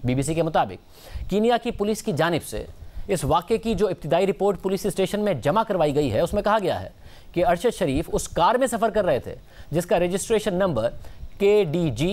BBC के मुताबिक Kenya की पुलिस की जानिब से इस वाक़े की जो इब्तिदाई रिपोर्ट पुलिस स्टेशन में जमा करवाई गई है उसमें कहा गया है कि अरशद शरीफ उस कार में सफ़र कर रहे थे जिसका रजिस्ट्रेशन नंबर KDG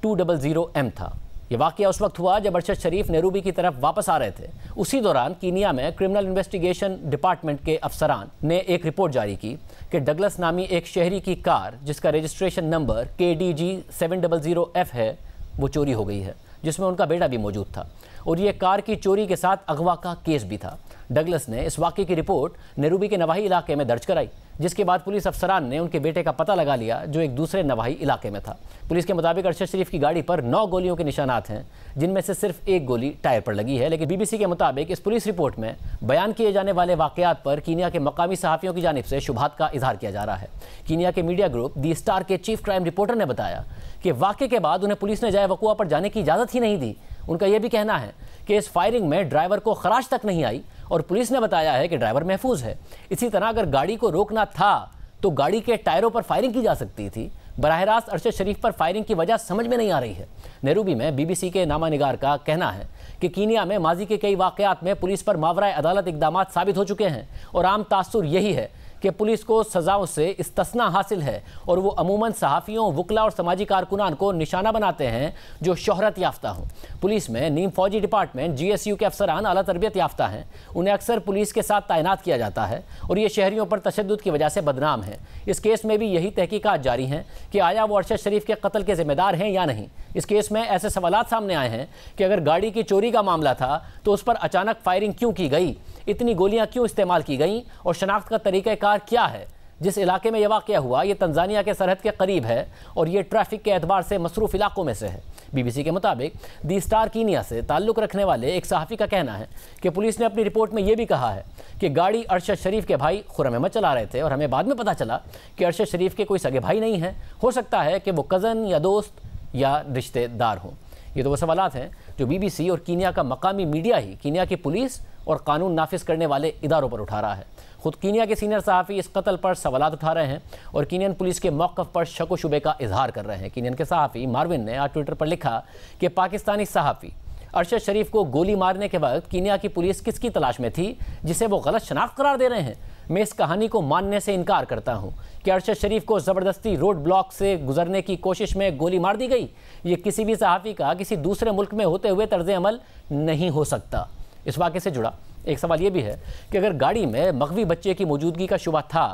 200M था। ये वाक़या उस वक्त हुआ जब अरशद शरीफ नैरोबी की तरफ वापस आ रहे थे। उसी दौरान कीनिया में क्रिमिनल इन्वेस्टिगेशन डिपार्टमेंट के अफसरान ने एक रिपोर्ट जारी की कि डगलस नामी एक शहरी की कार जिसका रजिस्ट्रेशन नंबर KDG 700F है वो चोरी हो गई है, जिसमें उनका बेटा भी मौजूद था और ये कार की चोरी के साथ अगवा का केस भी था। डगलस ने इस वाक़े की रिपोर्ट नैरोबी के नवाही इलाके में दर्ज कराई, जिसके बाद पुलिस अफसरान ने उनके बेटे का पता लगा लिया जो एक दूसरे नवाही इलाके में था। पुलिस के मुताबिक अरशद शरीफ की गाड़ी पर 9 गोलियों के निशानात हैं, जिनमें से सिर्फ एक गोली टायर पर लगी है। लेकिन BBC के मुताबिक इस पुलिस रिपोर्ट में बयान किए जाने वाले वाक़यात पर कीनिया के मकामी सहाफ़ियों की जानिब से शुबहात का इजहार किया जा रहा है। कीनिया के मीडिया ग्रुप दी स्टार के चीफ क्राइम रिपोर्टर ने बताया कि वाक़े के बाद उन्हें पुलिस ने जाए वक़ुआ पर जाने की इजाज़त ही नहीं दी। उनका यह भी कहना है कि इस फायरिंग में ड्राइवर को खराश तक नहीं आई और पुलिस ने बताया है कि ड्राइवर महफूज है। इसी तरह अगर गाड़ी को रोकना था तो गाड़ी के टायरों पर फायरिंग की जा सकती थी। बराह रास्त अरशद शरीफ पर फायरिंग की वजह समझ में नहीं आ रही है। नैरोबी में BBC के नामा निगार का कहना है कि कीनिया में माजी के कई वाक़यात में पुलिस पर मावराए अदालत इक़दामात साबित हो चुके हैं और आम तासुर यही है कि पुलिस को सज़ाओं से इस्तिस्ना हासिल है और वो अमूमन सहाफ़ियों, वकला और समाजी कारकुनान को निशाना बनाते हैं जो शोहरत याफ्ता हों। पुलिस में नीम फौजी डिपार्टमेंट GSU के अफसरान आला तरबियत याफ्ता हैं। उन्हें अक्सर पुलिस के साथ तैनात किया जाता है और ये शहरियों पर तशद्दुद की वजह से बदनाम है। इस केस में भी यही तहकीकात जारी हैं कि आया वो अरशद शरीफ के कत्ल के ज़िम्मेदार हैं या नहीं। इस केस में ऐसे सवालात सामने आए हैं कि अगर गाड़ी की चोरी का मामला था तो उस पर अचानक फायरिंग क्यों की गई, इतनी गोलियां क्यों इस्तेमाल की गईं और शनाख्त का तरीक़ाकार क्या है। जिस इलाके में यह वाक़या हुआ ये तंजानिया के सरहद के करीब है और ये ट्रैफिक के एतबार से मसरूफ़ इलाकों में से है। BBC के मुताबिक दी स्टार कीनिया से ताल्लुक़ रखने वाले एक सहाफ़ी का कहना है कि पुलिस ने अपनी रिपोर्ट में यह भी कहा है कि गाड़ी अरशद शरीफ के भाई खुर्रम अहमद चला रहे थे और हमें बाद में पता चला कि अरशद शरीफ के कोई सगे भाई नहीं हैं। हो सकता है कि वो कज़न या दोस्त या रिश्तेदार हों। ये तो वो सवालात हैं जो BBC और कीनिया का मकामी मीडिया ही कीनिया की पुलिस और कानून नाफिज करने वाले इदारों पर उठा रहा है। खुद कीनिया के सीनियर सहाफ़ी इस कत्ल पर सवालात उठा रहे हैं और कीनियन पुलिस के मौक़िफ़ पर शक व शुबे का इजहार कर रहे हैं। कीनियन के सहाफ़ी मार्विन ने आज ट्विटर पर लिखा कि पाकिस्तानी सहाफ़ी अरशद शरीफ को गोली मारने के वक्त कीनिया की पुलिस किसकी तलाश में थी जिसे वो गलत शनाख्त करार दे रहे हैं। मैं इस कहानी को मानने से इनकार करता हूँ कि अरशद शरीफ को ज़बरदस्ती रोड ब्लॉक से गुजरने की कोशिश में गोली मार दी गई। ये किसी भी सहाफ़ी का किसी दूसरे मुल्क में होते हुए तर्ज़ अमल नहीं हो सकता। इस वाक़े से जुड़ा एक सवाल ये भी है कि अगर गाड़ी में मग़वी बच्चे की मौजूदगी का शुबा था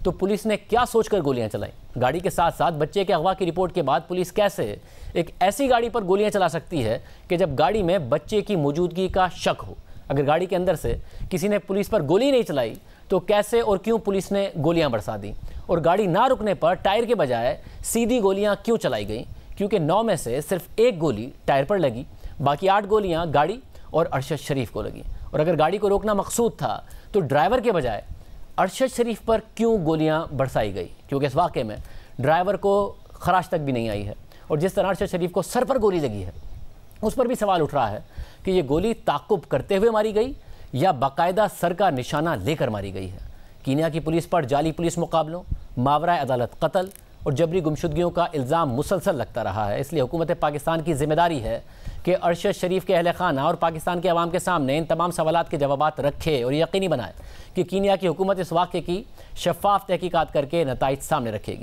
तो पुलिस ने क्या सोचकर गोलियां चलाई। गाड़ी के साथ साथ बच्चे के अगवा की रिपोर्ट के बाद पुलिस कैसे एक ऐसी गाड़ी पर गोलियां चला सकती है कि जब गाड़ी में बच्चे की मौजूदगी का शक हो। अगर गाड़ी के अंदर से किसी ने पुलिस पर गोली नहीं चलाई तो कैसे और क्यों पुलिस ने गोलियां बरसा दी और गाड़ी ना रुकने पर टायर के बजाय सीधी गोलियां क्यों चलाई गई, क्योंकि 9 में से सिर्फ एक गोली टायर पर लगी, बाकी 8 गोलियां गाड़ी और अरशद शरीफ को लगी। और अगर गाड़ी को रोकना मकसूद था तो ड्राइवर के बजाय अरशद शरीफ पर क्यों गोलियां बरसाई गई, क्योंकि इस वाक़े में ड्राइवर को खराश तक भी नहीं आई है। और जिस तरह अरशद शरीफ को सर पर गोली लगी है उस पर भी सवाल उठ रहा है कि ये गोली ताक़ुब करते हुए मारी गई या बाकायदा सर का निशाना लेकर मारी गई है। कीनिया की पुलिस पर जाली पुलिस मुकाबलों, मावराए अदालत कत्ल और जबरी गुमशुदगियों का इल्ज़ाम मुसलसल लगता रहा है। इसलिए हुकूमत पाकिस्तान की ज़िम्मेदारी है कि अरशद शरीफ के अहल खाना और पाकिस्तान के अवाम के सामने इन तमाम सवालात के जवाबात रखे और यकीनी बनाए कि कीनिया की हुकूमत इस वाक़े की शफ़ाफ़ तहकीकात करके नताइज सामने रखेगी।